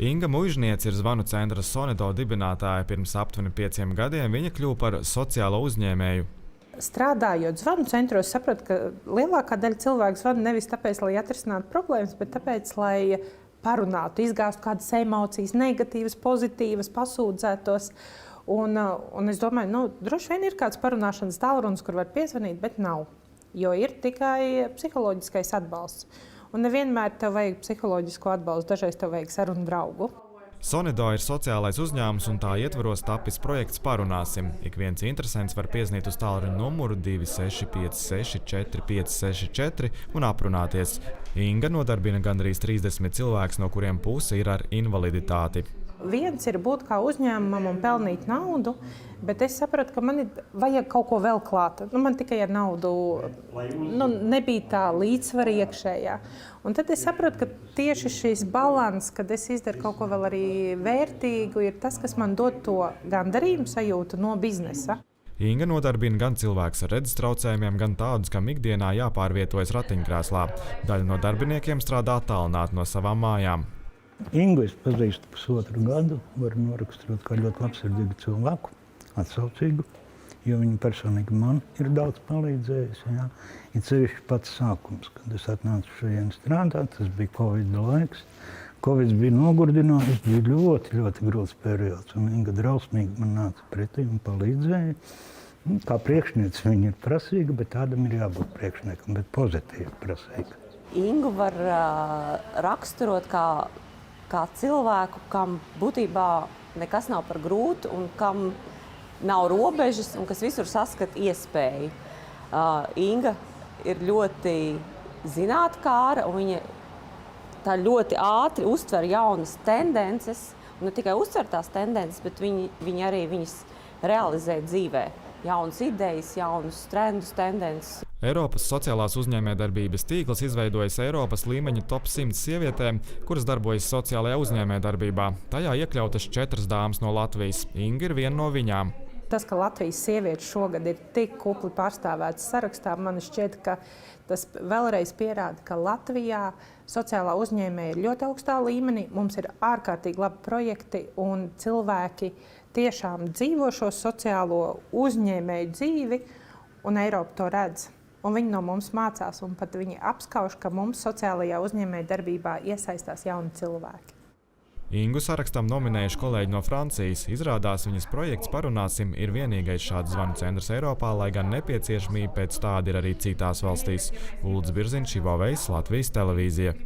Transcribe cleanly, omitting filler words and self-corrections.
Inga Muižniece ir zvanu centra Sonido dibinātāja. Pirms aptuveni 5 gadiem viņa kļuva par sociālo uzņēmēju. Strādājot zvanu centros, sapratu, ka lielākā daļa cilvēku zvana nevis tāpēc, lai atrisinātu problēmas, bet tāpēc, lai parunātu, izgāstu kādas emocijas, negatīvas, pozitīvas, pasūdzētos. Un es domāju, droši vien ir kāds parunāšanas tālrunis, kur var piezvanīt, bet nav. Jo ir tikai psiholoģiskais atbalsts. Un nevienmēr tev vajag psiholoģisko atbalstu, dažreiz tev vajag sarunu draugu. Sonido ir sociālais uzņēmums, un tā ietvaros tapis projekts Parunāsim. Ik viens interesents var piezvanīt uz tālruņa numuru 2656 4564 un aprunāties. Inga nodarbina gandrīz 30 cilvēkus, no kuriem puse ir ar invaliditāti. Viens ir būt kā uzņēmumam un pelnīt naudu, bet es sapratu, ka man vajag kaut ko vēl klāt. Man tikai ar naudu nebija tā līdzsvara iekšējā. Un tad es sapratu, ka tieši šis balans, kad es izdaru kaut ko vēl arī vērtīgu, ir tas, kas man dod to gandarījumu sajūtu no biznesa. Inga nodarbina gan cilvēkus ar redzes traucējumiem, gan tādus, kam ikdienā jāpārvietojas ratiņkrēslā. Daļa no darbiniekiem strādā attālināti no savām mājām. Ingu es pazīstu pusotru gadu, varu noraksturot kā ļoti labsirdīgu cilvēku, atsaucīgu, jo viņa personīgi man ir daudz palīdzējusi. Ir sevišķi pats sākums, kad es atnācu šodien strādāt, tas bija Covid laiks. Covid bija nogurdinājis, bija ļoti, ļoti grūts periods, un Inga drausmīgi man nāca pretī un palīdzēja. Kā priekšniece viņa ir prasīga, bet tādam ir jābūt priekšniekam, bet pozitīvi prasīga. Ingu var raksturot kā cilvēku, kam būtībā nekas nav par grūtu un kam nav robežas un kas visur saskat iespēju. Inga ir ļoti zinātkāra un viņa tā ļoti ātri uztver jaunas tendences. Un ne tikai uztver tās tendences, bet viņa arī viņas realizē dzīvē. Jaunas idejas, jaunus trendus, tendences. Eiropas sociālās uzņēmējdarbības tīkls izveidojas Eiropas līmeņa top 100 sievietēm, kuras darbojas sociālajā uzņēmējdarbībā. Tajā iekļautas 4 dāmas no Latvijas. Inga ir viena no viņām. Tas, ka Latvijas sievietes šogad ir tik kupli pārstāvētas sarakstā, man šķiet, ka tas vēlreiz pierāda, ka Latvijā sociālā uzņēmēja ir ļoti augstā līmenī. Mums ir ārkārtīgi labi projekti un cilvēki tiešām dzīvo šo sociālo uzņēmēju dzīvi, un Eiropa to redz. Un viņi no mums mācās, un pat viņi apskauž, ka mums sociālajā uzņēmējdarbībā iesaistās jauni cilvēki. Ingu sarakstam nominējuši kolēģi no Francijas. Izrādās, viņas projekts Parunāsim ir vienīgais šāds zvanu centrs Eiropā, lai gan nepieciešamība pēc tāda ir arī citās valstīs. Uldis Birziņš, Ivo Vejs, Latvijas televīzija.